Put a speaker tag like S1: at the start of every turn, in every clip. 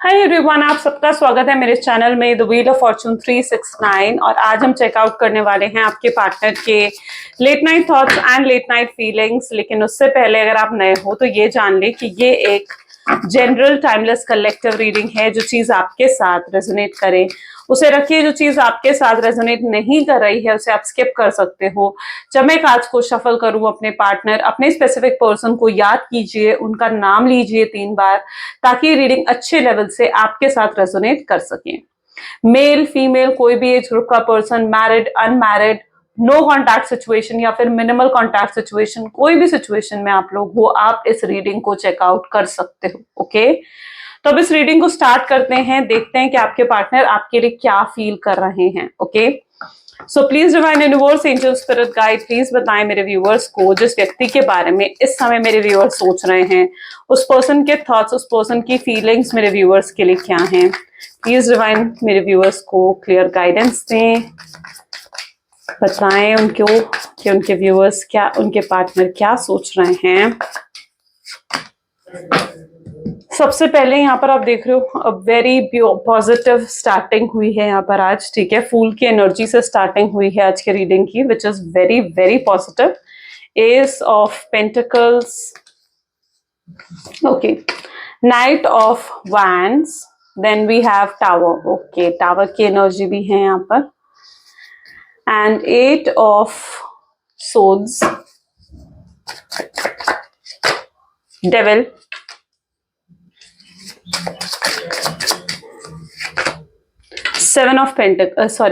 S1: Hi everyone, आप सबका स्वागत है मेरे चैनल में द व्हील ऑफ फॉर्चून 369। और आज हम चेकआउट करने वाले हैं आपके पार्टनर के late night thoughts and late night feelings. लेकिन उससे पहले अगर आप नए हो तो ये जान ले कि ये एक जनरल टाइमलेस कलेक्टिव रीडिंग है। जो चीज आपके साथ रेजोनेट करे उसे रखिए, जो चीज आपके साथ रेजोनेट नहीं कर रही है उसे आप स्किप कर सकते हो। जब मैं आज को शफल करूं अपने पार्टनर, अपने स्पेसिफिक पर्सन को याद कीजिए, उनका नाम लीजिए 3 बार, ताकि रीडिंग अच्छे लेवल से आपके साथ रेजोनेट कर सके। मेल फीमेल कोई भी एज ग्रुप का person, married unmarried, no contact situation या फिर मिनिमल कॉन्टैक्ट सिचुएशन, कोई भी सिचुएशन में आप लोग हो, आप इस रीडिंग को चेकआउट कर सकते हो। ओके, तो अब इस रीडिंग को स्टार्ट करते हैं, देखते हैं कि आपके पार्टनर आपके लिए क्या फील कर रहे हैं। Okay, so please divine universe, angel, spirit guide, please बताएं मेरे व्यूअर्स को जिस व्यक्ति के बारे में इस समय मेरे व्यूअर्स सोच रहे हैं, उस पर्सन के थॉट्स, उस पर्सन की फीलिंग्स मेरे व्यूअर्स के लिए क्या हैं। प्लीज डिवाइन मेरे व्यूअर्स को क्लियर गाइडेंस दें, बताएं उनको कि उनके व्यूअर्स क्या, उनके पार्टनर क्या सोच रहे हैं। सबसे पहले यहाँ पर आप देख रहे हो वेरी पॉजिटिव स्टार्टिंग हुई है यहाँ पर आज। ठीक है, फूल की एनर्जी से स्टार्टिंग हुई है आज के रीडिंग की, which is very very positive. Ace of pentacles, okay, knight of wands, then we have tower. Okay, tower की एनर्जी भी है यहाँ पर, and 8 of swords, devil, 7 of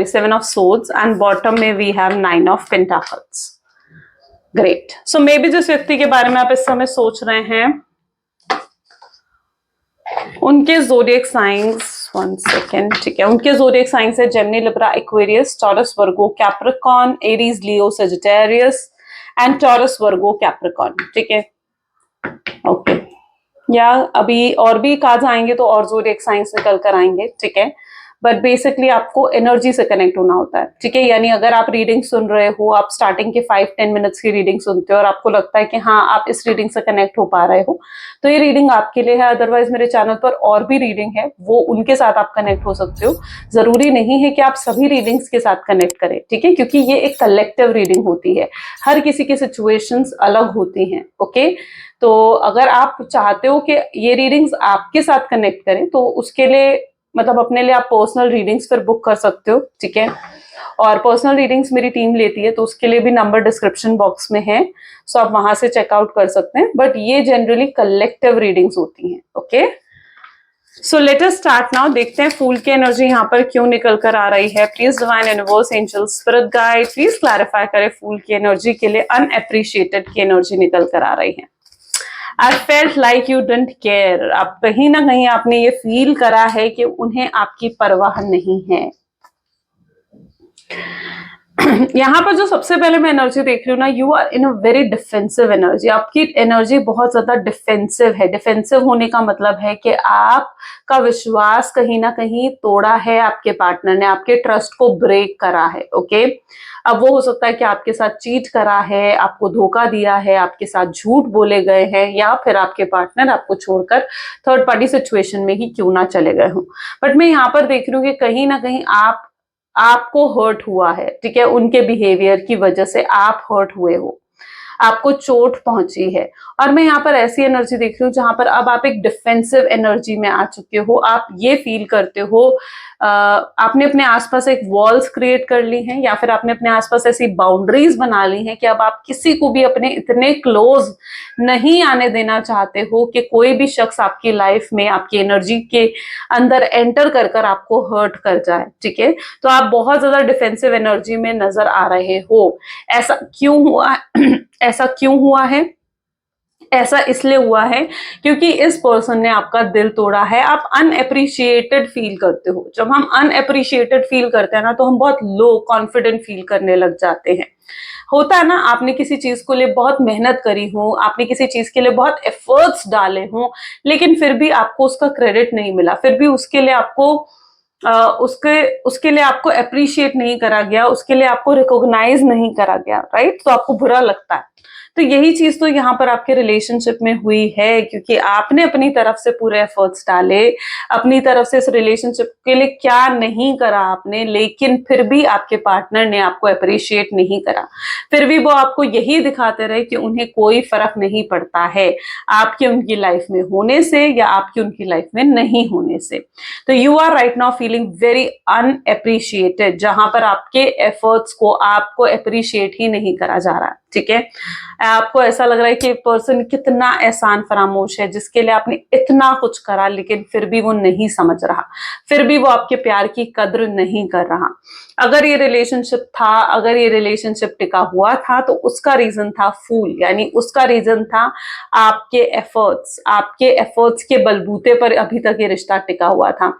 S1: seven of swords, and bottom में we have 9 of pentacles. Great. So maybe जिस व्यक्ति के बारे में आप इस समय सोच रहे हैं, उनके ज़ोडिएक साइंस, 1 सेकेंड, ठीक है, उनके ज़ोडिएक साइंस है Gemini, Libra, Aquarius, taurus, Virgo, Capricorn, Aries, Leo, Sagittarius and taurus, Virgo, Capricorn. ठीक है, ओके, या अभी और भी कार्ड्स आएंगे तो और ज़ोडिएक साइंस निकल कर आएंगे। ठीक है, बट बेसिकली आपको एनर्जी से कनेक्ट होना होता है। ठीक है, यानी अगर आप रीडिंग सुन रहे हो, आप स्टार्टिंग के 5-10 मिनट्स की रीडिंग सुनते हो और आपको लगता है कि हाँ आप इस रीडिंग से कनेक्ट हो पा रहे हो, तो ये रीडिंग आपके लिए है। अदरवाइज मेरे चैनल पर और भी रीडिंग है, वो उनके साथ आप कनेक्ट हो सकते हो। जरूरी नहीं है कि आप सभी रीडिंग्स के साथ कनेक्ट करें। ठीक है, क्योंकि ये एक कलेक्टिव रीडिंग होती है, हर किसी की सिचुएशंस अलग होती हैं। ओके, तो अगर आप चाहते हो कि ये रीडिंग्स आपके साथ कनेक्ट करें तो उसके लिए मतलब अपने लिए आप पर्सनल रीडिंग्स फिर बुक कर सकते हो। ठीक है, और पर्सनल रीडिंग्स मेरी टीम लेती है, तो उसके लिए भी नंबर डिस्क्रिप्शन बॉक्स में है, सो आप वहां से चेकआउट कर सकते हैं। बट ये जनरली कलेक्टिव रीडिंग्स होती हैं। Okay, so let us start now. देखते हैं फूल की एनर्जी यहाँ पर क्यों निकल कर आ रही है। Please divine universe, angel, spirit guide, please clarify करें फूल की एनर्जी के लिए अनएप्रिशिएटेड की एनर्जी निकल कर आ रही है। I felt like you didn't care. आप कहीं ना कहीं आपने ये फील करा है कि उन्हें आपकी परवाह नहीं है। यहाँ पर जो सबसे पहले मैं एनर्जी देख रही हूँ ना, you are in a very defensive energy. आपकी एनर्जी बहुत ज्यादा डिफेंसिव है। डिफेंसिव होने का मतलब है कि आपका विश्वास कहीं ना कहीं तोड़ा है, आपके पार्टनर ने आपके ट्रस्ट को ब्रेक करा है। ओके, अब वो हो सकता है कि आपके साथ चीट करा है, आपको धोखा दिया है, आपके साथ झूठ बोले गए हैं, या फिर आपके पार्टनर आपको छोड़कर थर्ड पार्टी सिचुएशन में ही क्यों ना चले गए हों। बट मैं यहाँ पर देख रही हूँ कि कहीं ना कहीं आपको हर्ट हुआ है। ठीक है, उनके बिहेवियर की वजह से आप हर्ट हुए हो, आपको चोट पहुंची है। और मैं यहाँ पर ऐसी एनर्जी देख रही हूँ जहां पर अब आप एक डिफेंसिव एनर्जी में आ चुके हो। आप ये फील करते हो, आपने अपने आसपास एक वॉल्स क्रिएट कर ली हैं, या फिर आपने अपने आसपास ऐसी बाउंड्रीज बना ली हैं कि अब आप किसी को भी अपने इतने क्लोज नहीं आने देना चाहते हो कि कोई भी शख्स आपकी लाइफ में आपकी एनर्जी के अंदर एंटर कर कर आपको हर्ट कर जाए। ठीक है, तो आप बहुत ज्यादा डिफेंसिव एनर्जी में नजर आ रहे हो। ऐसा क्यों हुआ ऐसा क्यों हुआ है? ऐसा इसलिए हुआ है क्योंकि इस पर्सन ने आपका दिल तोड़ा है। आप अनएप्रिशिएटेड फील करते हो। जब हम अनएप्रिशिएटेड फील करते हैं ना, तो हम बहुत लो कॉन्फिडेंट फील करने लग जाते हैं। होता है ना, आपने किसी चीज को लिए बहुत मेहनत करी हो, आपने किसी चीज के लिए बहुत एफर्ट्स डाले हों, लेकिन फिर भी आपको उसका क्रेडिट नहीं मिला, फिर भी उसके लिए आपको उसके लिए आपको अप्रिशिएट नहीं करा गया, उसके लिए आपको रिकॉग्नाइज नहीं करा गया, राइट? तो आपको बुरा लगता है। तो यही चीज तो यहाँ पर आपके रिलेशनशिप में हुई है, क्योंकि आपने अपनी तरफ से पूरे एफर्ट्स डाले, अपनी तरफ से इस रिलेशनशिप के लिए क्या नहीं करा आपने, लेकिन फिर भी आपके पार्टनर ने आपको अप्रिशिएट नहीं करा। फिर भी वो आपको यही दिखाते रहे कि उन्हें कोई फर्क नहीं पड़ता है आपके उनकी लाइफ में होने से या आपकी उनकी लाइफ में नहीं होने से। तो you are right now feeling very unappreciated, जहां पर आपके एफर्ट्स को आपको अप्रिशिएट ही नहीं करा जा रहा, ठीक है। आपको ऐसा लग रहा है कि पर्सन कितना एहसान फरामोश है, जिसके लिए आपने इतना कुछ करा लेकिन फिर भी वो नहीं समझ रहा, फिर भी वो आपके प्यार की कद्र नहीं कर रहा। अगर ये रिलेशनशिप था, अगर ये रिलेशनशिप टिका हुआ था, तो उसका रीजन था फूल, यानी उसका रीजन था आपके एफर्ट्स के बलबूते पर अभी तक ये रिश्ता टिका हुआ था।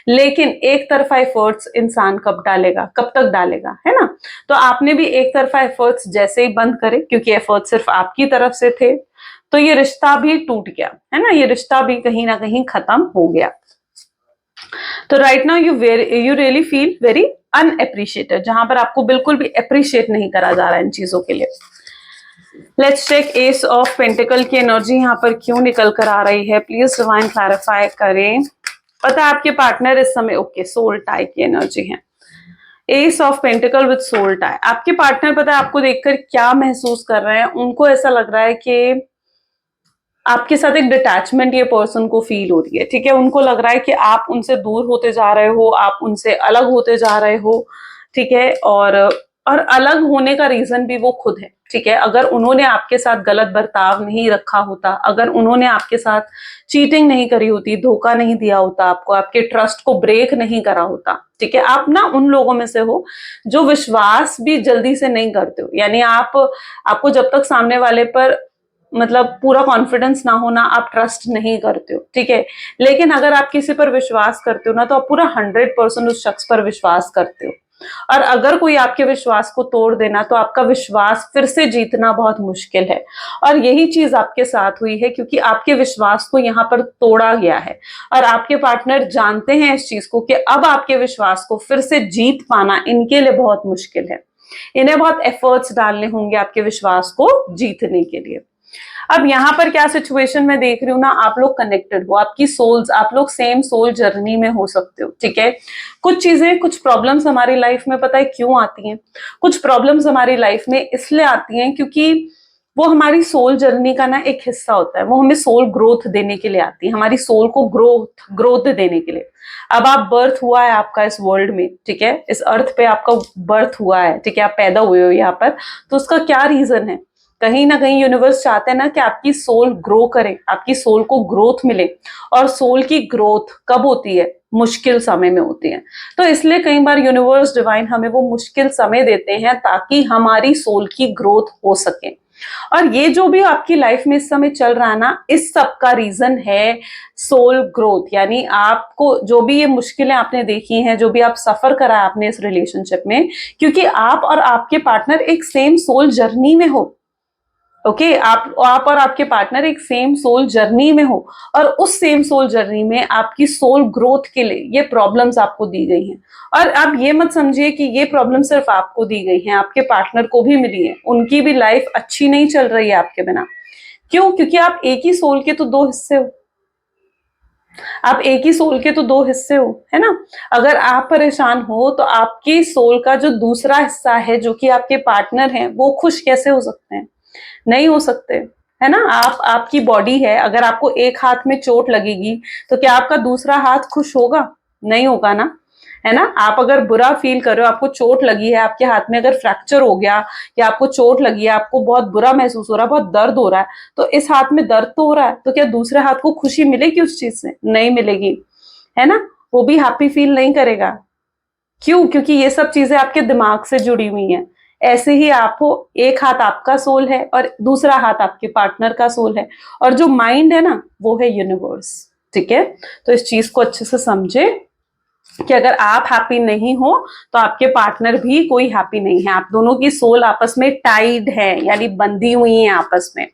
S1: लेकिन एक तरफा एफर्ट्स इंसान कब डालेगा, कब तक डालेगा, है ना। तो आपने भी एक तरफा एफर्ट्स जैसे ही बंद करे, क्योंकि एफर्ट्स सिर्फ आपकी तरफ से थे, तो ये रिश्ता भी टूट गया, है ना, ये रिश्ता भी कहीं ना कहीं खत्म हो गया। तो right now you really feel very unappreciated, जहां पर आपको बिल्कुल भी अप्रिशिएट नहीं करा जा रहा है इन चीजों के लिए। Let's check ace of pentacle की एनर्जी यहाँ पर क्यों निकल कर आ रही है, प्लीज डिवाइन क्लैरिफाई करें। पता है आपके पार्टनर इस समय ओके सोल टाई की एनर्जी है, ace of pentacle with soul tie. आपके पार्टनर पता है आपको देखकर क्या महसूस कर रहे हैं, उनको ऐसा लग रहा है कि आपके साथ एक डिटैचमेंट ये पर्सन को फील हो रही है, ठीक है। उनको लग रहा है कि आप उनसे दूर होते जा रहे हो, आप उनसे अलग होते जा रहे हो, ठीक है। और अलग होने का रीजन भी वो खुद है, ठीक है। अगर उन्होंने आपके साथ गलत बर्ताव नहीं रखा होता, अगर उन्होंने आपके साथ चीटिंग नहीं करी होती, धोखा नहीं दिया होता आपको, आपके ट्रस्ट को ब्रेक नहीं करा होता, ठीक है। आप ना उन लोगों में से हो जो विश्वास भी जल्दी से नहीं करते हो, यानी आपको जब तक सामने वाले पर मतलब पूरा कॉन्फिडेंस ना हो ना, आप ट्रस्ट नहीं करते हो, ठीक है। लेकिन अगर आप किसी पर विश्वास करते हो ना, तो आप पूरा 100% उस शख्स पर विश्वास करते हो। और अगर कोई आपके विश्वास को तोड़ देना, तो आपका विश्वास फिर से जीतना बहुत मुश्किल है। और यही चीज आपके साथ हुई है, क्योंकि आपके विश्वास को यहाँ पर तोड़ा गया है और आपके पार्टनर जानते हैं इस चीज को कि अब आपके विश्वास को फिर से जीत पाना इनके लिए बहुत मुश्किल है। इन्हें बहुत एफर्ट्स डालने होंगे आपके विश्वास को जीतने के लिए। अब यहाँ पर क्या सिचुएशन में देख रही हूँ ना, आप लोग कनेक्टेड हो, आपकी सोल्स, आप लोग सेम सोल जर्नी में हो सकते हो, ठीक है। कुछ चीजें, कुछ प्रॉब्लम्स हमारी लाइफ में पता है क्यों आती हैं, कुछ प्रॉब्लम्स हमारी लाइफ में इसलिए आती हैं क्योंकि वो हमारी सोल जर्नी का ना एक हिस्सा होता है, वो हमें सोल ग्रोथ देने के लिए आती है, हमारी सोल को ग्रोथ देने के लिए। अब आप बर्थ हुआ है आपका इस वर्ल्ड में, ठीक है, इस अर्थ पे आपका बर्थ हुआ है, ठीक है, आप पैदा हुए हो यहाँ पर, तो उसका क्या रीजन है। कहीं ना कहीं यूनिवर्स चाहते हैं ना कि आपकी सोल ग्रो करे, आपकी सोल को ग्रोथ मिले। और सोल की ग्रोथ कब होती है, मुश्किल समय में होती है। तो इसलिए कई बार यूनिवर्स डिवाइन हमें वो मुश्किल समय देते हैं ताकि हमारी सोल की ग्रोथ हो सके। और ये जो भी आपकी लाइफ में इस समय चल रहा है ना, इस सब का रीजन है सोल ग्रोथ। यानी आपको जो भी ये मुश्किलें आपने देखी हैं, जो भी आप सफर करा है आपने इस रिलेशनशिप में, क्योंकि आप और आपके पार्टनर एक सेम सोल जर्नी में हो, ओके। आप और आपके पार्टनर एक सेम सोल जर्नी में हो, और उस सेम सोल जर्नी में आपकी सोल ग्रोथ के लिए ये प्रॉब्लम्स आपको दी गई हैं। और आप ये मत समझिए कि ये प्रॉब्लम सिर्फ आपको दी गई हैं, आपके पार्टनर को भी मिली है, उनकी भी लाइफ अच्छी नहीं चल रही है आपके बिना। क्यों? क्योंकि आप एक ही सोल के तो दो हिस्से हो, आप एक ही सोल के तो दो हिस्से हो, है ना। अगर आप परेशान हो तो आपकी सोल का जो दूसरा हिस्सा है, जो कि आपके पार्टनर हैं, वो खुश कैसे हो सकते हैं, नहीं हो सकते, है ना। आपकी बॉडी है, अगर आपको एक हाथ में चोट लगेगी तो क्या आपका दूसरा हाथ खुश होगा, नहीं होगा ना, है ना। आप अगर बुरा फील कर रहे हो, आपको चोट लगी है, आपके हाथ में अगर फ्रैक्चर हो गया या आपको चोट लगी है, आपको बहुत बुरा महसूस हो रहा है, बहुत दर्द हो रहा है, तो इस हाथ में दर्द तो हो रहा है, तो क्या दूसरे हाथ को खुशी मिलेगी उस चीज से, नहीं मिलेगी, है ना। वो भी हैप्पी फील नहीं करेगा। क्यों? क्योंकि ये सब चीजें आपके दिमाग से जुड़ी हुई हैं। ऐसे ही आपको एक हाथ आपका सोल है और दूसरा हाथ आपके पार्टनर का सोल है, और जो माइंड है ना, वो है यूनिवर्स, ठीक है। तो इस चीज को अच्छे से समझे कि अगर आप हैप्पी नहीं हो तो आपके पार्टनर भी कोई हैप्पी नहीं है, आप दोनों की सोल आपस में टाइड है, यानी बंधी हुई है आपस में।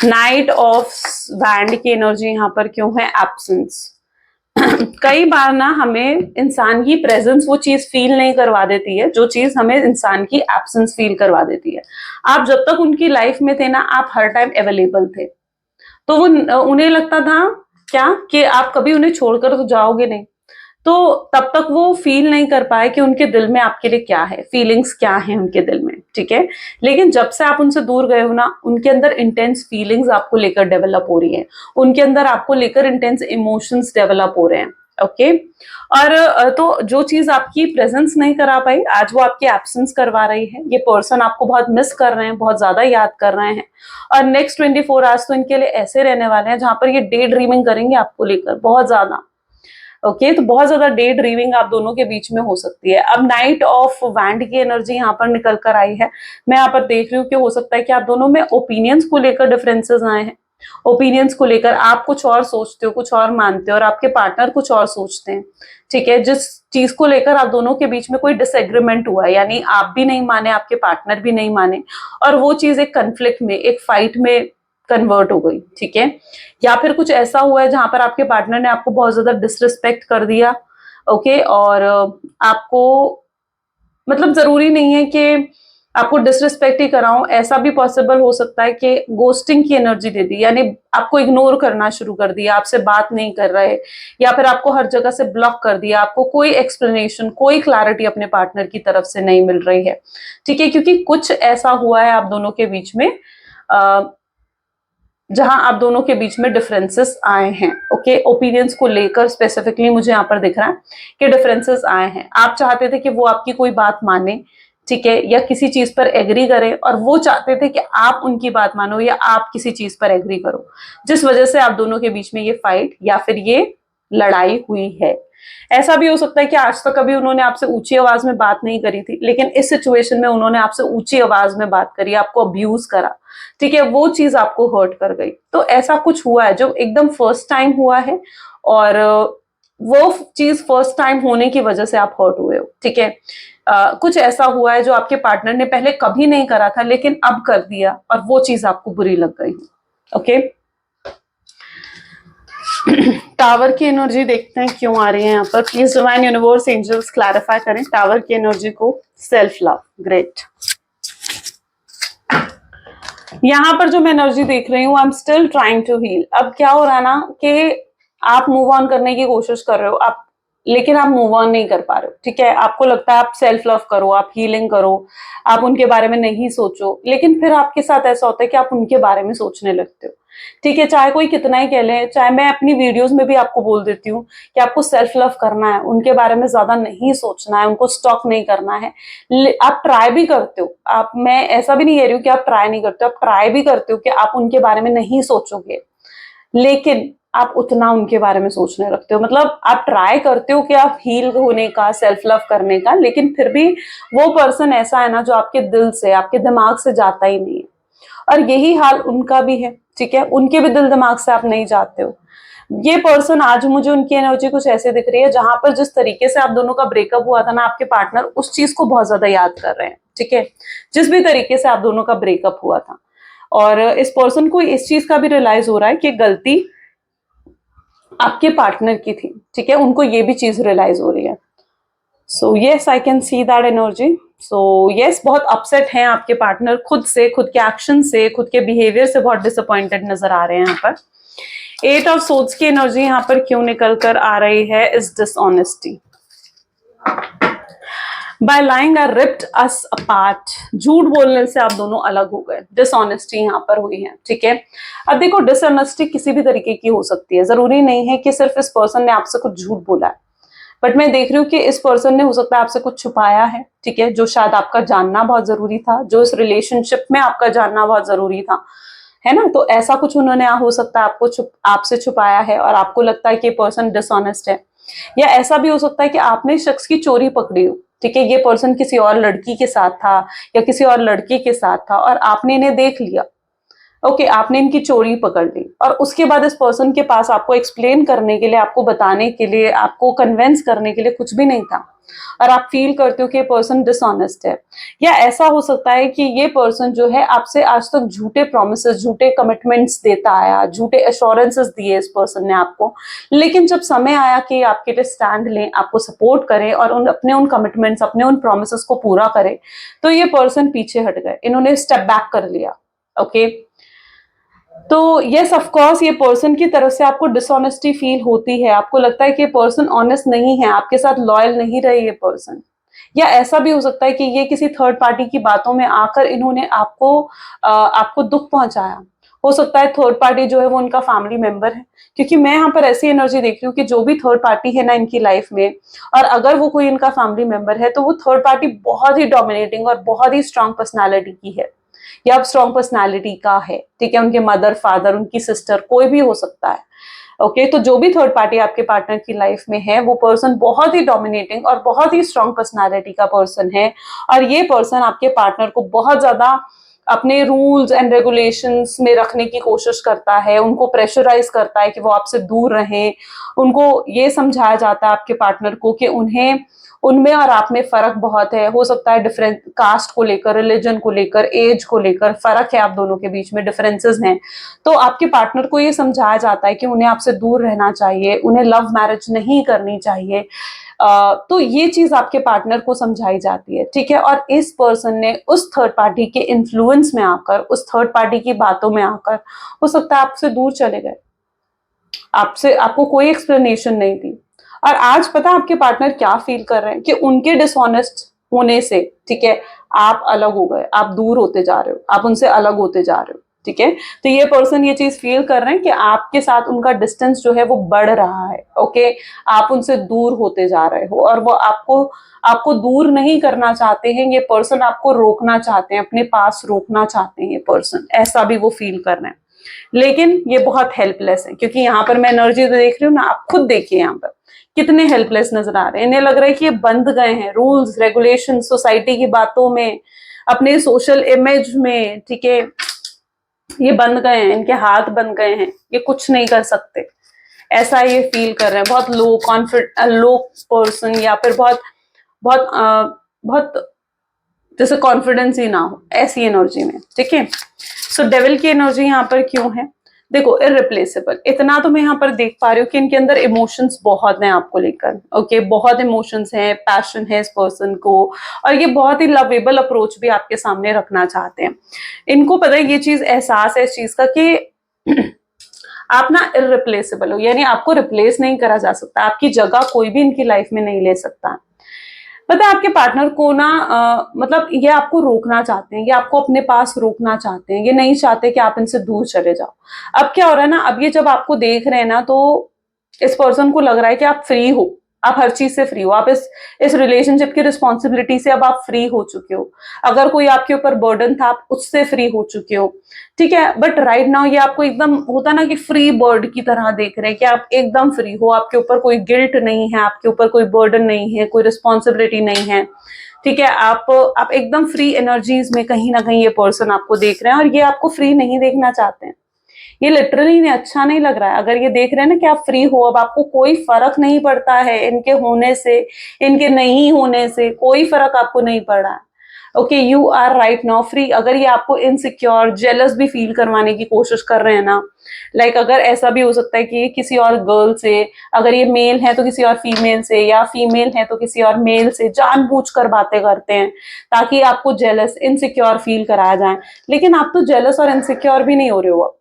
S1: नाइट ऑफ वैंड की एनर्जी यहाँ पर क्यों है, एब्सेंस। कई बार ना हमें इंसान की प्रेजेंस वो चीज फील नहीं करवा देती है जो चीज हमें इंसान की एब्सेंस फील करवा देती है। आप जब तक उनकी लाइफ में थे ना, आप हर टाइम अवेलेबल थे, तो वो उन्हें लगता था क्या कि आप कभी उन्हें छोड़कर तो जाओगे नहीं। तो तब तक वो फील नहीं कर पाए कि उनके दिल में आपके लिए क्या है, फीलिंग्स क्या है उनके दिल में, ठीक है। लेकिन जब से आप उनसे दूर गए हो ना, उनके अंदर इंटेंस फीलिंग्स आपको लेकर डेवलप हो रही है, उनके अंदर आपको लेकर इंटेंस इमोशंस डेवलप हो रहे हैं। ओके। और तो जो चीज आपकी प्रेजेंस नहीं करा पाई, आज वो आपकी एब्सेंस करवा रही है। ये पर्सन आपको बहुत मिस कर रहे हैं, बहुत ज्यादा याद कर रहे हैं। और नेक्स्ट 24 आवर्स तो इनके लिए ऐसे रहने वाले हैं जहां पर ये डे ड्रीमिंग करेंगे आपको लेकर बहुत ज्यादा। ओके, तो बहुत ज्यादा डे ड्रीमिंग आप दोनों के बीच में हो सकती है। अब नाइट ऑफ वैंड की एनर्जी यहाँ पर निकल कर आई है। मैं यहाँ पर देख रही हूँ कि हो सकता है कि आप दोनों में ओपिनियंस को लेकर डिफरेंसेस आए हैं। ओपिनियंस को लेकर आप कुछ और सोचते हो, कुछ और मानते हो, और आपके पार्टनर कुछ और सोचते हैं, ठीक है। जिस चीज को लेकर आप दोनों के बीच में कोई डिसएग्रीमेंट हुआ है, यानी आप भी नहीं माने, आपके पार्टनर भी नहीं माने, और वो चीज एक कन्फ्लिक्ट में, एक फाइट में कन्वर्ट हो गई, ठीक है। या फिर कुछ ऐसा हुआ है जहां पर आपके पार्टनर ने आपको बहुत ज्यादा डिसरिस्पेक्ट कर दिया। ओके। और आपको मतलब जरूरी नहीं है कि आपको डिसरिस्पेक्ट ही कराऊं, ऐसा भी पॉसिबल हो सकता है कि गोस्टिंग की एनर्जी दे दी, यानी आपको इग्नोर करना शुरू कर दिया, आपसे बात नहीं कर रहे, या फिर आपको हर जगह से ब्लॉक कर दिया, आपको कोई एक्सप्लेनेशन, कोई क्लैरिटी अपने पार्टनर की तरफ से नहीं मिल रही है, ठीक है। क्योंकि कुछ ऐसा हुआ है आप दोनों के बीच में जहां आप दोनों के बीच में डिफरेंसेस आए हैं। ओके, ओपिनियंस को लेकर स्पेसिफिकली मुझे यहाँ पर दिख रहा है कि डिफरेंसेस आए हैं। आप चाहते थे कि वो आपकी कोई बात माने, ठीक है, या किसी चीज पर एग्री करें, और वो चाहते थे कि आप उनकी बात मानो या आप किसी चीज पर एग्री करो, जिस वजह से आप दोनों के बीच में ये फाइट या फिर ये लड़ाई हुई है। ऐसा भी हो सकता है कि आज तक कभी उन्होंने आपसे ऊंची आवाज में बात नहीं करी थी, लेकिन इस सिचुएशन में उन्होंने आपसे ऊंची आवाज में बात करी, आपको अब्यूज करा, ठीक है, वो चीज आपको हर्ट कर गई। तो ऐसा कुछ हुआ है जो एकदम फर्स्ट टाइम हुआ है, और वो चीज फर्स्ट टाइम होने की वजह से आप हर्ट हुए हो, ठीक है। कुछ ऐसा हुआ है जो आपके पार्टनर ने पहले कभी नहीं करा था लेकिन अब कर दिया, और वो चीज आपको बुरी लग गई। ओके। टावर की एनर्जी देखते हैं क्यों आ रही है यहाँ पर। Please divine universe angels clarify करें टावर की एनर्जी को। Self love, great. यहाँ पर जो मैं एनर्जी देख रही हूँ, I am still trying to heal. अब क्या हो रहा है ना कि आप मूव ऑन करने की कोशिश कर रहे हो, आप, लेकिन आप मूव ऑन नहीं कर पा रहे हो, ठीक है। आपको लगता है आप सेल्फ लव करो, आप हीलिंग करो, आप उनके बारे में नहीं सोचो, लेकिन फिर आपके साथ ऐसा होता है कि आप उनके बारे में सोचने लगते हो, ठीक है। चाहे कोई कितना ही कह ले, चाहे मैं अपनी वीडियोस में भी आपको बोल देती हूँ कि आपको सेल्फ लव करना है, उनके बारे में ज्यादा नहीं सोचना है, उनको स्टॉक नहीं करना है। आप ट्राई भी करते हो, आप, मैं ऐसा भी नहीं कह रही हूँ कि आप ट्राई नहीं करते हो, आप ट्राई भी करते हो कि आप उनके बारे में नहीं सोचोगे, लेकिन आप उतना उनके बारे में सोचने लगते हो। मतलब आप ट्राई करते हो कि आप हील होने का, सेल्फ लव करने का, लेकिन फिर भी वो पर्सन ऐसा है ना जो आपके दिल से, आपके दिमाग से जाता ही नहीं है। और यही हाल उनका भी है, ठीक है। उनके भी दिल दिमाग से आप नहीं जाते हो। ये पर्सन, आज मुझे उनकी एनर्जी कुछ ऐसे दिख रही है जहां पर जिस तरीके से आप दोनों का ब्रेकअप हुआ था ना, आपके पार्टनर उस चीज को बहुत ज्यादा याद कर रहे हैं, ठीक है। जिस भी तरीके से आप दोनों का ब्रेकअप हुआ था, और इस पर्सन को इस चीज का भी रियलाइज हो रहा है कि गलती आपके पार्टनर की थी, ठीक है। उनको ये भी चीज रियलाइज हो रही है। So yes, I can see that energy. So yes, बहुत अपसेट हैं आपके पार्टनर, खुद से, खुद के एक्शन से, खुद के बिहेवियर से बहुत डिसअपॉइंटेड नजर आ रहे हैं यहाँ पर। 8 ऑफ सोर्ड्स की एनर्जी यहाँ पर क्यों निकल कर आ रही है, is dishonesty. By lying are ripped us apart, झूठ बोलने से आप दोनों अलग हो गए, डिसऑनेस्टी यहाँ पर हुई है, ठीक है। अब देखो, डिसऑनेस्टी किसी भी तरीके की हो सकती है, जरूरी नहीं है कि सिर्फ इस पर्सन ने आपसे कुछ झूठ बोला है, बट मैं देख रही हूँ कि इस पर्सन ने हो सकता है आपसे कुछ छुपाया है, ठीक है, जो शायद आपका जानना बहुत जरूरी था, जो इस रिलेशनशिप में आपका जानना बहुत जरूरी था, है ना। तो ऐसा कुछ उन्होंने हो सकता है आपसे छुपाया है, और आपको लगता है कि ये पर्सन डिसऑनेस्ट है। या ऐसा भी हो सकता है कि आपने शख्स की चोरी पकड़ी हो, ठीक है, ये पर्सन किसी और लड़की के साथ था या किसी और लड़के के साथ था, और आपने इन्हें देख लिया। ओके, आपने इनकी चोरी पकड़ ली, और उसके बाद इस पर्सन के पास आपको एक्सप्लेन करने के लिए, आपको बताने के लिए, आपको कन्विंस करने के लिए कुछ भी नहीं था। और आप फील करते हो कि ये पर्सन डिसऑनेस्ट है। या ऐसा हो सकता है कि ये पर्सन जो है आपसे आज तक झूठे प्रोमिसेस, झूठे कमिटमेंट्स देता आया, झूठे एश्योरेंसेस दिए इस पर्सन ने आपको, लेकिन जब समय आया कि आपके लिए स्टैंड लें, आपको सपोर्ट करें और उन कमिटमेंट्स, अपने उन प्रोमिसेस को पूरा करें, तो ये पर्सन पीछे हट गए, इन्होंने स्टेप बैक कर लिया। ओके, तो यस ऑफ कोर्स ये पर्सन की तरफ से आपको डिसऑनेस्टी फील होती है, आपको लगता है कि ये पर्सन ऑनेस्ट नहीं है, आपके साथ लॉयल नहीं रहे ये पर्सन। या ऐसा भी हो सकता है कि ये किसी थर्ड पार्टी की बातों में आकर इन्होंने आपको दुख पहुंचाया। हो सकता है थर्ड पार्टी जो है वो उनका फैमिली मेंबर है, क्योंकि मैं यहाँ पर ऐसी एनर्जी देख रही हूँ कि जो भी थर्ड पार्टी है ना इनकी लाइफ में, और अगर वो कोई इनका फैमिली मेंबर है, तो वो थर्ड पार्टी बहुत ही डोमिनेटिंग और बहुत ही स्ट्रांग पर्सनैलिटी की है, या स्ट्रॉन्ग पर्सनालिटी का है, ठीक है, उनके मदर, फादर, उनकी सिस्टर, कोई भी हो सकता है। ओके, तो जो भी थर्ड पार्टी आपके पार्टनर की लाइफ में है, वो पर्सन बहुत ही डोमिनेटिंग और बहुत ही स्ट्रॉन्ग पर्सनालिटी का पर्सन है, और ये पर्सन आपके पार्टनर को बहुत ज्यादा अपने रूल्स एंड रेगुलेशंस में रखने की कोशिश करता है, उनको प्रेशराइज करता है कि वो आपसे दूर रहें। उनको ये समझाया जाता है आपके पार्टनर को कि उन्हें, उनमें और आप में फर्क बहुत है, हो सकता है डिफरेंट कास्ट को लेकर, रिलीजन को लेकर, एज को लेकर फर्क है, आप दोनों के बीच में डिफरेंसेस हैं। तो आपके पार्टनर को ये समझाया जाता है कि उन्हें आपसे दूर रहना चाहिए, उन्हें लव मैरिज नहीं करनी चाहिए। तो ये चीज आपके पार्टनर को समझाई जाती है, ठीक है। और इस पर्सन ने उस थर्ड पार्टी के इन्फ्लुएंस में आकर, उस थर्ड पार्टी की बातों में आकर, हो सकता है आपसे दूर चले गए, आपको कोई एक्सप्लेनेशन नहीं दी। और आज पता आपके पार्टनर क्या फील कर रहे हैं कि उनके डिसऑनेस्ट होने से, ठीक है, आप अलग हो गए, आप दूर होते जा रहे हो, आप उनसे अलग होते जा रहे हो, ठीक है। तो ये पर्सन ये चीज फील कर रहे हैं कि आपके साथ उनका डिस्टेंस जो है वो बढ़ रहा है। ओके, आप उनसे दूर होते जा रहे हो, और वो आपको आपको दूर नहीं करना चाहते हैं, ये पर्सन आपको रोकना चाहते हैं, अपने पास रोकना चाहते हैं ये पर्सन, ऐसा भी वो फील कर रहे हैं। लेकिन ये बहुत हेल्पलेस है, क्योंकि यहाँ पर मैं एनर्जी तो देख रही हूँ ना, आप खुद देखिए यहाँ पर कितने हेल्पलेस नजर आ रहे हैं। इन्हें लग रहा है कि ये बंध गए हैं रूल्स रेगुलेशन, सोसाइटी की बातों में, अपने सोशल इमेज में, ठीक है, ये बंध गए हैं, इनके हाथ बंध गए हैं, ये कुछ नहीं कर सकते, ऐसा ये फील कर रहे हैं। बहुत लो कॉन्फिडेंट, लो पर्सन, या फिर बहुत बहुत बहुत जैसे कॉन्फिडेंस ही ना हो, ऐसी एनर्जी में, ठीक है। सो डेविल की एनर्जी यहाँ पर क्यों है, देखो, इररिप्लेसेबल, इतना तो मैं यहाँ पर देख पा रही हूँ कि इनके अंदर इमोशंस बहुत हैं आपको लेकर। ओके, बहुत इमोशंस हैं, पैशन है इस पर्सन को, और ये बहुत ही लवेबल अप्रोच भी आपके सामने रखना चाहते हैं। इनको पता है, ये चीज एहसास है इस चीज का कि आप ना इररिप्लेसेबल हो, यानी आपको रिप्लेस नहीं करा जा सकता, आपकी जगह कोई भी इनकी लाइफ में नहीं ले सकता। पता है आपके पार्टनर को ना मतलब ये आपको रोकना चाहते हैं, ये आपको अपने पास रोकना चाहते हैं, ये नहीं चाहते कि आप इनसे दूर चले जाओ। अब क्या हो रहा है ना, अब ये जब आपको देख रहे हैं ना, तो इस पर्सन को लग रहा है कि आप फ्री हो, आप हर चीज से फ्री हो, आप इस रिलेशनशिप की रिस्पॉन्सिबिलिटी से अब आप फ्री हो चुके हो। अगर कोई आपके ऊपर बर्डन था, आप उससे फ्री हो चुके हो, ठीक है। बट राइट नाउ ये आपको एकदम होता ना कि फ्री बर्ड की तरह देख रहे हैं कि आप एकदम फ्री हो, आपके ऊपर कोई गिल्ट नहीं है, आपके ऊपर कोई बर्डन नहीं है, कोई रिस्पॉन्सिबिलिटी नहीं है, ठीक है। आप एकदम फ्री एनर्जीज में कहीं ना कहीं ये पर्सन आपको देख रहे हैं, और ये आपको फ्री नहीं देखना चाहते हैं। ये लिटरली इन्हें अच्छा नहीं लग रहा है। अगर ये देख रहे हैं ना कि आप फ्री हो, अब आपको कोई फर्क नहीं पड़ता है इनके होने से, इनके नहीं होने से कोई फर्क आपको नहीं पड़ रहा है। Okay, you are right now free. अगर ये आपको इनसिक्योर, जेलस भी फील करवाने की कोशिश कर रहे हैं ना, लाइक अगर ऐसा भी हो सकता है कि ये किसी और गर्ल से, अगर ये मेल है तो किसी और फीमेल से, या फीमेल है तो किसी और मेल से जानबूझकर बातें करते हैं ताकि आपको जेलस, इनसिक्योर फील कराया जाए। लेकिन आप तो जेलस और इनसिक्योर भी नहीं हो रहे हो।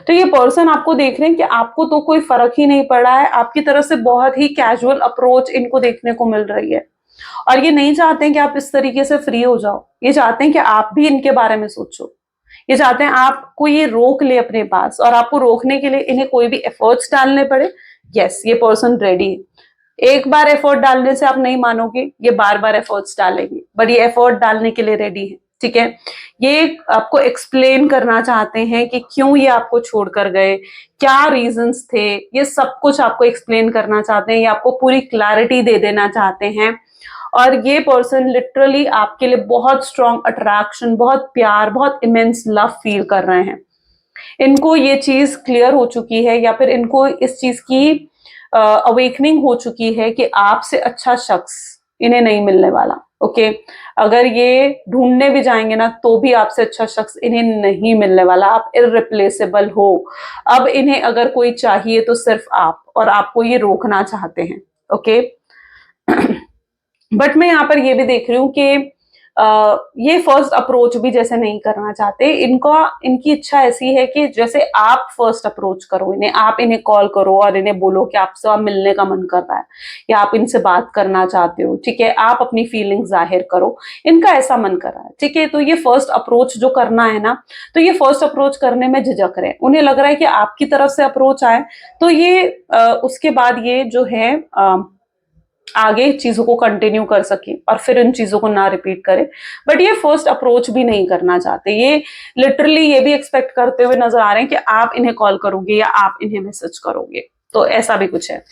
S1: तो ये पर्सन आपको देख रहे हैं कि आपको तो कोई फर्क ही नहीं पड़ा है, आपकी तरफ से बहुत ही कैजुअल अप्रोच इनको देखने को मिल रही है, और ये नहीं चाहते हैं कि आप इस तरीके से फ्री हो जाओ। ये चाहते हैं कि आप भी इनके बारे में सोचो, ये चाहते हैं आपको ये रोक ले अपने पास, और आपको रोकने के लिए इन्हें कोई भी एफर्ट्स डालने पड़े। यस, ये पर्सन रेडी है। एक बार एफर्ट डालने से आप नहीं मानोगे, ये बार बार एफर्ट्स डालेंगे, बट ये एफर्ट डालने के लिए रेडी है, ठीक है। ये आपको एक्सप्लेन करना चाहते हैं कि क्यों ये आपको छोड़कर गए, क्या रीजंस थे, ये सब कुछ आपको एक्सप्लेन करना चाहते हैं, ये आपको पूरी क्लैरिटी दे देना चाहते हैं। और ये पर्सन लिटरली आपके लिए बहुत स्ट्रॉन्ग अट्रैक्शन, बहुत प्यार, बहुत इमेंस लव फील कर रहे हैं। इनको ये चीज क्लियर हो चुकी है, या फिर इनको इस चीज की अवेकनिंग हो चुकी है कि आपसे अच्छा शख्स इन्हें नहीं मिलने वाला। ओके, अगर ये ढूंढने भी जाएंगे ना तो भी आपसे अच्छा शख्स इन्हें नहीं मिलने वाला। आप इररिप्लेसेबल हो। अब इन्हें अगर कोई चाहिए तो सिर्फ आप, और आपको ये रोकना चाहते हैं। ओके बट मैं यहाँ पर ये भी देख रही हूँ कि ये फर्स्ट अप्रोच भी जैसे नहीं करना चाहते। इनकी इच्छा ऐसी है कि जैसे आप फर्स्ट अप्रोच करो इन्हें, आप इन्हें कॉल करो और इन्हें बोलो कि आपसे आप मिलने का मन कर रहा है या आप इनसे बात करना चाहते हो। ठीक है, आप अपनी फीलिंग जाहिर करो, इनका ऐसा मन कर रहा है। ठीक है, तो ये फर्स्ट अप्रोच जो करना है ना, तो ये फर्स्ट अप्रोच करने में झिझक रहे हैं। उन्हें लग रहा है कि आपकी तरफ से अप्रोच आए तो ये उसके बाद ये जो है आगे चीजों को कंटिन्यू कर सके और फिर इन चीजों को ना रिपीट करे। बट ये फर्स्ट अप्रोच भी नहीं करना चाहते। ये लिटरली ये भी एक्सपेक्ट करते हुए नजर आ रहे हैं कि आप इन्हें कॉल करोगे या आप इन्हें मैसेज करोगे। तो ऐसा भी कुछ है।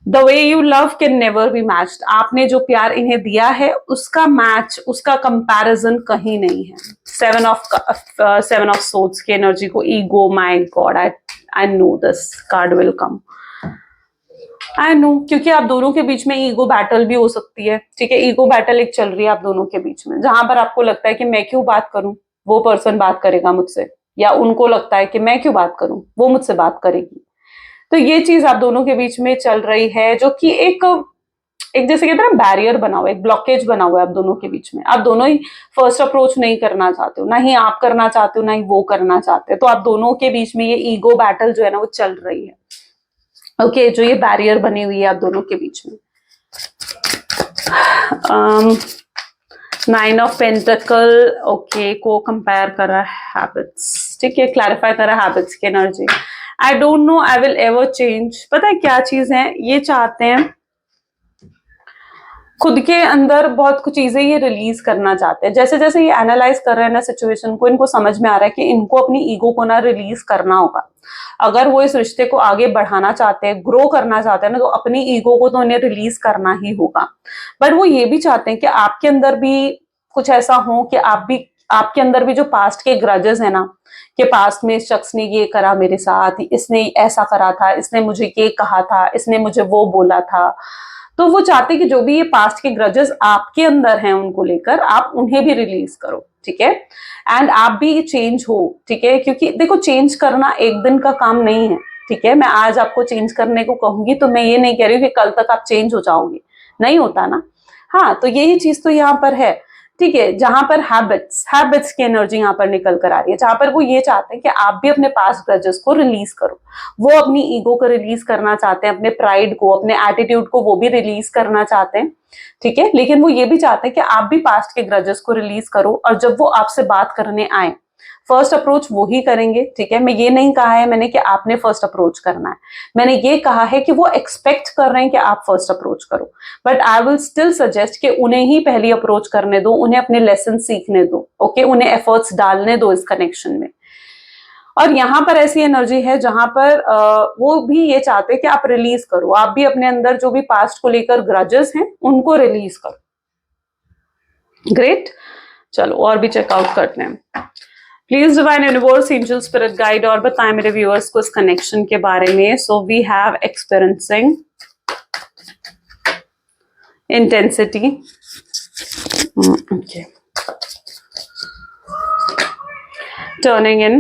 S1: The way you love can never be matched. आपने जो प्यार इन्हें दिया है उसका मैच, उसका कंपैरिजन कहीं नहीं है। सेवन ऑफ सोर्ड्स की एनर्जी को ego, my God, I know this card will come. I know, क्योंकि आप दोनों के बीच में ईगो बैटल भी हो सकती है। ठीक है, ईगो बैटल एक चल रही है आप दोनों के बीच में, जहां पर आपको लगता है कि मैं क्यों बात करूं, वो पर्सन बात करेगा मुझसे, या उनको लगता है कि मैं क्यों बात करूं, वो मुझसे बात करेगी। तो ये चीज आप दोनों के बीच में चल रही है, जो कि एक एक जैसे कहते हैं ना बैरियर बना हुआ है, एक ब्लॉकेज बना हुआ है आप दोनों के बीच में। आप दोनों ही फर्स्ट अप्रोच नहीं करना चाहते हो, ना ही आप करना चाहते हो ना ही वो करना चाहते हो। तो आप दोनों के बीच में ये ईगो बैटल जो है ना वो चल रही है। ओके, जो ये बैरियर बनी हुई है आप दोनों के बीच में। 9 ऑफ पेंटिकल, ओके, को कंपेयर करा हैबिट्स। ठीक है, क्लैरिफाई करा हैबिट्स की energy. I don't know I will ever change. पता है क्या चीज है, ये चाहते हैं खुद के अंदर बहुत कुछ चीजें ये रिलीज करना चाहते हैं। जैसे जैसे ये एनालाइज कर रहे हैं ना सिचुएशन को, इनको समझ में आ रहा है कि इनको अपनी ईगो को ना रिलीज करना होगा। अगर वो इस रिश्ते को आगे बढ़ाना चाहते हैं, ग्रो करना चाहते हैं ना, तो अपनी ईगो को तो उन्हें रिलीज करना ही होगा। बट वो ये भी चाहते हैं कि आपके अंदर भी कुछ ऐसा हो कि आपके अंदर भी जो पास्ट के ग्रजेस है ना, कि पास्ट में इस शख्स ने ये करा मेरे साथ, इसने ऐसा करा था, इसने मुझे ये कहा था, इसने मुझे वो बोला था। तो वो चाहते कि जो भी ये पास्ट के ग्रजेस आपके अंदर हैं उनको लेकर आप उन्हें भी रिलीज करो। ठीक है, एंड आप भी चेंज हो। ठीक है, क्योंकि देखो चेंज करना एक दिन का काम नहीं है। ठीक है, मैं आज आपको चेंज करने को कहूंगी तो मैं ये नहीं कह रही हूँ कि कल तक आप चेंज हो जाओगे, नहीं होता ना। हाँ, तो यही चीज तो यहाँ पर है। ठीक है, जहां पर हैबिट्स की एनर्जी यहाँ पर निकल कर आ रही है, जहां पर वो ये चाहते हैं कि आप भी अपने पास्ट ग्रजेस को रिलीज करो। वो अपनी ईगो को रिलीज करना चाहते हैं, अपने प्राइड को, अपने एटीट्यूड को वो भी रिलीज करना चाहते हैं। ठीक है, लेकिन वो ये भी चाहते हैं कि आप भी पास्ट के ग्रजेस को रिलीज करो, और जब वो आपसे बात करने आए फर्स्ट अप्रोच वो ही करेंगे। ठीक है, मैं ये नहीं कहा है मैंने कि आपने फर्स्ट अप्रोच करना है, मैंने ये कहा है कि वो एक्सपेक्ट कर रहे हैं कि आप फर्स्ट अप्रोच करो। But I will still suggest कि उन्हें ही पहली अप्रोच करने दो, उन्हें अपने लेसन सीखने दो। ओके, उन्हें एफर्ट्स डालने दो इस कनेक्शन में। और यहाँ पर ऐसी एनर्जी है जहां पर वो भी ये चाहते हैं कि आप रिलीज करो, आप भी अपने अंदर जो भी पास्ट को लेकर ग्रजेस हैं उनको रिलीज करो। ग्रेट, चलो और भी चेकआउट करते हैं। Please divine universe, angel, spirit guide और बताएं मेरे व्यूअर्स को इस कनेक्शन के बारे में। So we have experiencing intensity, okay, turning in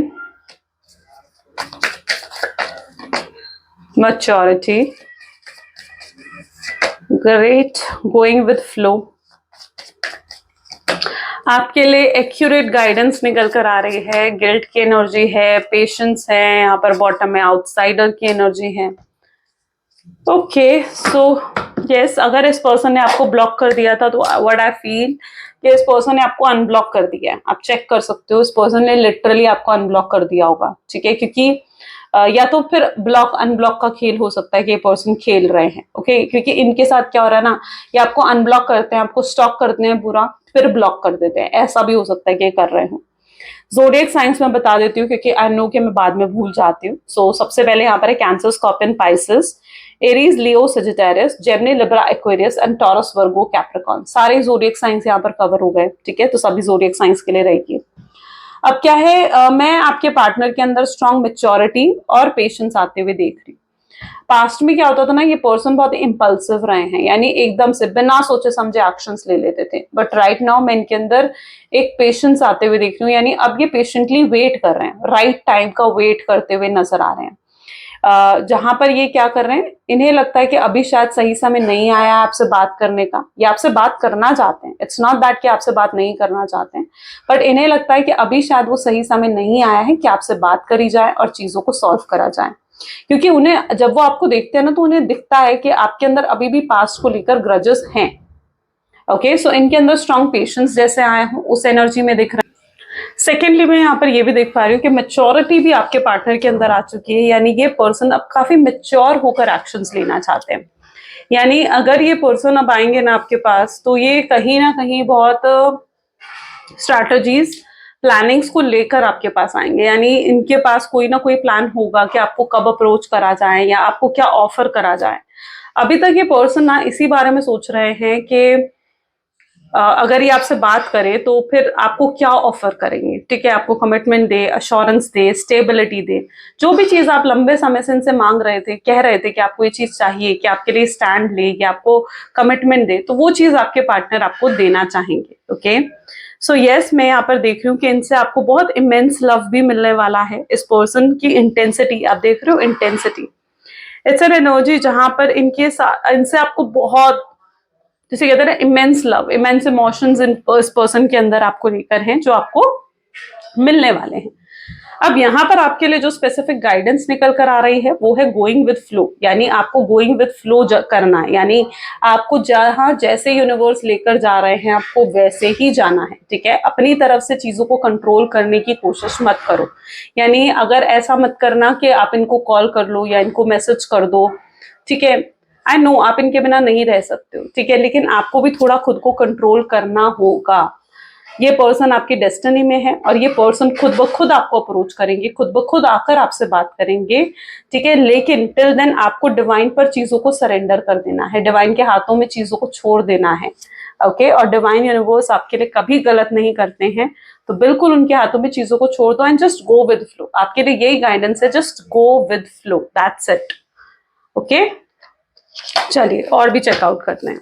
S1: maturity, great, going with flow। आपके लिए एक्यूरेट गाइडेंस निकल कर आ रही है। गिल्ट की एनर्जी है, पेशेंस है, यहाँ पर बॉटम में आउटसाइडर की एनर्जी है। ओके, सो यस, अगर इस पर्सन ने आपको ब्लॉक कर दिया था तो व्हाट आई फील कि इस पर्सन ने आपको अनब्लॉक कर दिया है। आप चेक कर सकते हो, इस पर्सन ने लिटरली आपको अनब्लॉक कर दिया होगा। ठीक है, क्योंकि या तो फिर ब्लॉक अनब्लॉक का खेल हो सकता है कि ये पर्सन खेल रहे हैं। ओके, क्योंकि इनके साथ क्या हो रहा है ना, ये आपको अनब्लॉक करते हैं, आपको स्टॉक करते हैं पूरा, फिर ब्लॉक कर देते हैं। ऐसा भी हो सकता है कि ये कर रहे हो। ज़ोडिएक साइंस में बता देती हूँ क्योंकि आई नो कि मैं बाद में भूल जाती हूँ। सो सबसे पहले यहाँ पर है cancer, scorpion, Pisces, Aries, Leo, Sagittarius, Gemini, Libra, Aquarius and taurus, Virgo, Capricorn. सारे ज़ोडिएक साइंस यहाँ पर कवर हो गए। ठीक है, तो सभी ज़ोडिएक साइंस के लिए रहेगी। अब क्या है, मैं आपके पार्टनर के अंदर स्ट्रॉन्ग मैच्योरिटी और पेशेंस आते हुए देख रही हूँ। पास्ट में क्या होता था ना, ये पर्सन बहुत इम्पल्सिव रहे हैं, यानी एकदम से बिना सोचे समझे एक्शंस ले लेते थे, बट राइट नाउ मैं इनके अंदर एक पेशेंस आते हुए देख रही हूँ, यानी अब ये पेशेंटली वेट कर रहे हैं, राइट टाइम का वेट करते हुए नजर आ रहे हैं। जहां पर ये क्या कर रहे हैं, इन्हें लगता है कि अभी शायद सही समय नहीं आया आपसे बात करने का, या आपसे बात करना चाहते हैं, इट्स नॉट दैट कि आपसे बात नहीं करना चाहते हैं, बट इन्हें लगता है कि अभी शायद वो सही समय नहीं आया है कि आपसे बात करी जाए और चीजों को सॉल्व करा जाए। क्योंकि उन्हें, जब वो आपको देखते हैं ना, तो उन्हें दिखता है कि आपके अंदर अभी भी पास्ट को लेकर ग्रजेस हैं। ओके, सो इनके अंदर स्ट्रॉन्ग पेशेंस जैसे आए हों, उस एनर्जी में दिख रहे हैं। सेकेंडली मैं यहाँ पर ये भी देख पा रही हूँ कि मेच्योरिटी भी आपके पार्टनर के अंदर आ चुकी है, यानी ये पर्सन अब काफी मेच्योर होकर एक्शंस लेना चाहते हैं। यानी अगर ये पर्सन अब आएंगे ना आपके पास, तो ये कहीं ना कहीं बहुत स्ट्रैटेजीज, प्लानिंग्स को लेकर आपके पास आएंगे, यानी इनके पास कोई ना कोई प्लान होगा कि आपको कब अप्रोच करा जाए या आपको क्या ऑफर करा जाए। अभी तक ये पर्सन ना इसी बारे में सोच रहे हैं कि अगर ये आपसे बात करे तो फिर आपको क्या ऑफर करेंगे, ठीक है, आपको कमिटमेंट दे, अश्योरेंस दे, स्टेबिलिटी दे, जो भी चीज आप लंबे समय से इनसे मांग रहे थे, कह रहे थे कि आपको ये चीज चाहिए, कि आपके लिए स्टैंड ले, कि आपको कमिटमेंट दे, तो वो चीज आपके पार्टनर आपको देना चाहेंगे। ओके, सो यस, मैं यहाँ पर देख रही हूँ कि इनसे आपको बहुत इमेंस लव भी मिलने वाला है। इस पर्सन की इंटेंसिटी आप देख रहे हो, इंटेंसिटी, इट्स एन एनर्जी जहां पर इनसे आपको बहुत, जिसे कहते हैं ना, इमेंस लव, इमेंस इमोशंस इस पर्सन के अंदर आपको लेकर हैं, जो आपको मिलने वाले हैं। अब यहाँ पर आपके लिए जो स्पेसिफिक गाइडेंस निकल कर आ रही है वो है गोइंग विद फ्लो, यानी आपको गोइंग विद फ्लो करना है, यानी आपको जहां जैसे यूनिवर्स लेकर जा रहे हैं आपको वैसे ही जाना है। ठीक है, अपनी तरफ से चीजों को कंट्रोल करने की कोशिश मत करो, यानी अगर ऐसा मत करना कि आप इनको कॉल कर लो या इनको मैसेज कर दो। ठीक है, आई नो आप इनके बिना नहीं रह सकते हो, ठीक है, लेकिन आपको भी थोड़ा खुद को कंट्रोल करना होगा। ये पर्सन आपकी डेस्टिनी में है और ये पर्सन खुद ब खुद आपको अप्रोच करेंगे, खुद ब खुद आकर आपसे बात करेंगे। ठीक है, लेकिन टिल देन आपको डिवाइन पर चीजों को सरेंडर कर देना है, डिवाइन के हाथों में चीजों को छोड़ देना है। ओके, और डिवाइन यूनिवर्स आपके लिए कभी गलत नहीं करते हैं, तो बिल्कुल उनके हाथों में चीजों को छोड़ दो and just go with flow. आपके लिए यही गाइडेंस है, just go with flow, that's it. Okay, चलिए और भी चेकआउट करते हैं।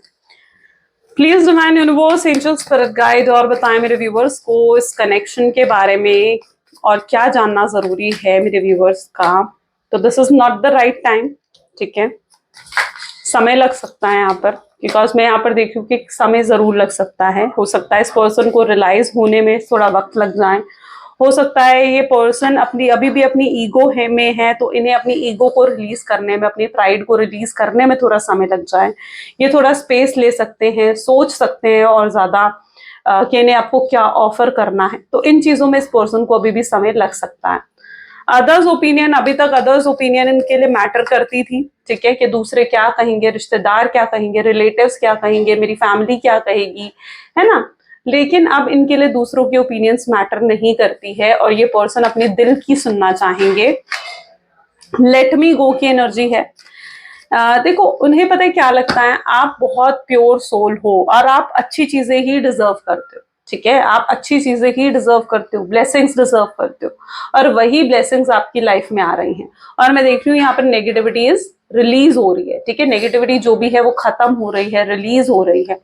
S1: Please divine universe, angel, spirit guide, और बताएं मेरे व्यूवर्स को इस कनेक्शन के बारे में और क्या जानना जरूरी है मेरे व्यूवर्स का। तो this is not the right time, ठीक है, समय लग सकता है यहाँ पर, बिकॉज मैं यहाँ पर देख रही हूँ कि समय जरूर लग सकता है। हो सकता है इस पर्सन को रियलाइज होने में थोड़ा वक्त लग जाए, हो सकता है ये पर्सन अपनी अभी भी अपनी ईगो में है, तो इन्हें अपनी ईगो को रिलीज करने में, अपनी प्राइड को रिलीज करने में थोड़ा समय लग जाए। ये थोड़ा स्पेस ले सकते हैं, सोच सकते हैं और ज्यादा कि इन्हें आपको क्या ऑफर करना है, तो इन चीजों में इस पर्सन को अभी भी समय लग सकता है। अदर्स ओपिनियन, अभी तक अदर्स ओपिनियन इनके लिए मैटर करती थी, ठीक है, कि दूसरे क्या कहेंगे, रिश्तेदार क्या कहेंगे, रिलेटिव्स क्या कहेंगे, मेरी फैमिली क्या कहेगी, है ना, लेकिन अब इनके लिए दूसरों की ओपिनियंस मैटर नहीं करती है और ये पर्सन अपने दिल की सुनना चाहेंगे। लेट मी गो की एनर्जी है। देखो, उन्हें पता है क्या लगता है, आप बहुत प्योर सोल हो और आप अच्छी चीजें ही डिजर्व करते हो। ठीक है, आप अच्छी चीजें ही डिजर्व करते हो, ब्लेसिंग्स डिजर्व करते हो, और वही ब्लेसिंग्स आपकी लाइफ में आ रही हैं। और मैं देख रही हूँ यहाँ पर नेगेटिविटी इज रिलीज हो रही है, ठीक है, नेगेटिविटी जो भी है वो खत्म हो रही है, रिलीज हो रही है।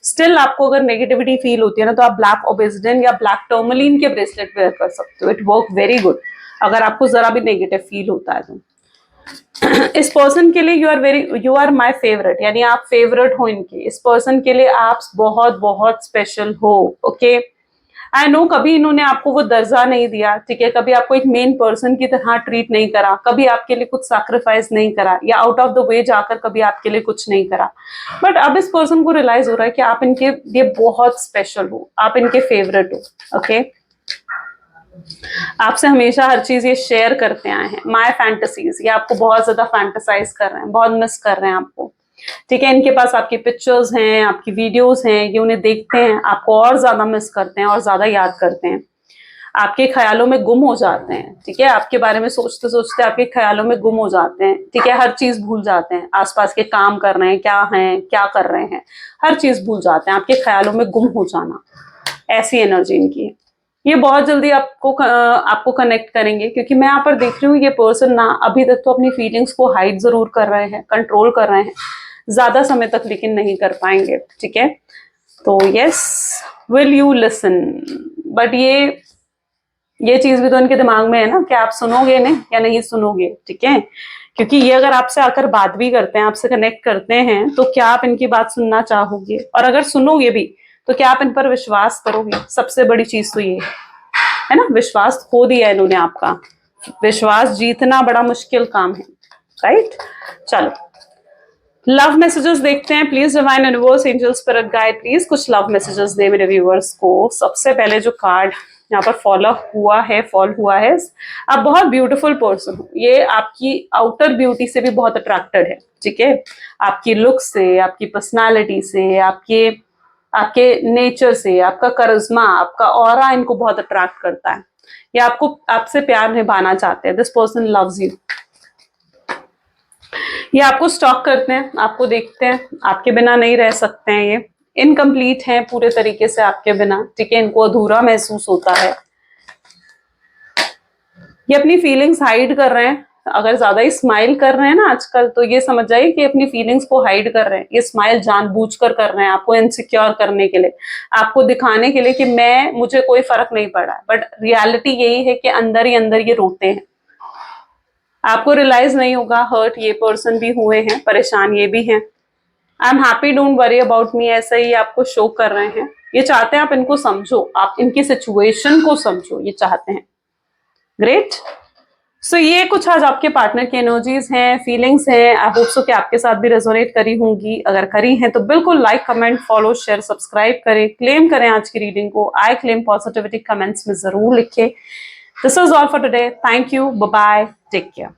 S1: स्टिल आपको अगर नेगेटिविटी फील होती है ना, तो आप ब्लैक ओबेसिडन या ब्लैक टर्मलिन के ब्रेसलेट वेयर कर सकते हो, इट वर्क वेरी गुड, अगर आपको जरा भी नेगेटिव फील होता है तो। इस पर्सन के लिए यू आर माई फेवरेट, यानी आप फेवरेट हो इनके, इस पर्सन के लिए आप बहुत बहुत स्पेशल हो। ओके, आई नो कभी इन्होंने आपको वो दर्जा नहीं दिया, ठीक है, कभी आपको एक मेन पर्सन की तरह ट्रीट नहीं करा, कभी आपके लिए कुछ सैक्रिफाइस नहीं करा, या आउट ऑफ द वे जाकर कभी आपके लिए कुछ नहीं करा, बट अब इस पर्सन को रियलाइज हो रहा है कि आप इनके लिए बहुत स्पेशल हो, आप इनके फेवरेट हो। ओके, आपसे हमेशा हर चीज ये शेयर करते आए हैं, माय फैंटेसीज, ये आपको बहुत ज्यादा फैंटेसाइज कर रहे हैं, बहुत मिस कर रहे हैं आपको। ठीक है, इनके पास आपकी पिक्चर्स हैं, आपकी वीडियोस हैं, ये उन्हें देखते हैं, आपको और ज्यादा मिस करते हैं और ज्यादा याद करते हैं, आपके ख्यालों में गुम हो जाते हैं। ठीक है, आपके बारे में सोचते सोचते आपके ख्यालों में गुम हो जाते हैं। ठीक है, हर चीज भूल जाते हैं, आसपास के काम कर रहे हैं, क्या कर रहे हैं, हर चीज भूल जाते हैं, आपके ख्यालों में गुम हो जाना, ऐसी एनर्जी इनकी है। ये बहुत जल्दी आपको कनेक्ट करेंगे, क्योंकि मैं यहाँ पर देख रही हूँ ये पर्सन ना अभी तक तो अपनी फीलिंग्स को हाइड जरूर कर रहे हैं, कंट्रोल कर रहे हैं ज्यादा समय तक, लेकिन नहीं कर पाएंगे, ठीक है। तो yes, will you listen, but ये चीज भी तो इनके दिमाग में है ना कि आप सुनोगे ना या नहीं सुनोगे, ठीक है। क्योंकि ये अगर आपसे आकर बात भी करते हैं, आपसे कनेक्ट करते हैं, तो क्या आप इनकी बात सुनना चाहोगे, और अगर सुनोगे भी तो क्या आप इन पर विश्वास करोगे। सबसे बड़ी चीज तो ये है ना, विश्वास खो दिया इन्होंने आपका। विश्वास जीतना बड़ा मुश्किल काम है, राइट। चलो लव मैसेजेस देखते हैं। Please divine universe, angel spirit guide, please कुछ लव मैसेजेस दे मेरे व्यूअर्स को। सबसे पहले जो कार्ड यहाँ पर फॉल हुआ है, आप बहुत ब्यूटीफुल पर्सन हो। ये आपकी आउटर ब्यूटी से भी बहुत अट्रैक्टेड है, ठीक है। आपकी लुक से, आपकी पर्सनालिटी से, आपके नेचर से, आपका करिश्मा, आपका ऑरा इनको बहुत अट्रैक्ट करता है। ये आपसे प्यार निभाना चाहते हैं। This person loves you. ये आपको स्टॉक करते हैं, आपको देखते हैं, आपके बिना नहीं रह सकते हैं। ये इनकम्प्लीट हैं पूरे तरीके से आपके बिना, ठीक है। इनको अधूरा महसूस होता है। ये अपनी फीलिंग्स हाइड कर रहे हैं। अगर ज्यादा ही स्माइल कर रहे हैं ना आजकल, तो ये समझ जाइए कि अपनी फीलिंग्स को हाइड कर रहे हैं। ये स्माइल जानबूझकर कर रहे हैं, आपको इनसिक्योर करने के लिए, आपको दिखाने के लिए कि मुझे कोई फर्क नहीं पड़ा है। बट रियलिटी यही है कि अंदर ही अंदर ये रोते हैं। आपको रियलाइज नहीं होगा, हर्ट ये पर्सन भी हुए हैं, परेशान ये भी हैं। I am happy, don't worry about me, ऐसा ही आपको शो कर रहे हैं। ये चाहते हैं आप इनको समझो, आप इनकी सिचुएशन को समझो, ये चाहते हैं। ग्रेट। सो ये कुछ आज आपके पार्टनर की एनर्जीज हैं, फीलिंग्स हैं। आई होप सो कि आपके साथ भी रेजोनेट करी होंगी। अगर करी हैं तो बिल्कुल like, comment, follow, share, subscribe करें। क्लेम करें आज की रीडिंग को। आई क्लेम पॉजिटिविटी कमेंट्स में जरूर लिखें। This is all for today. Thank you, bye bye, take care.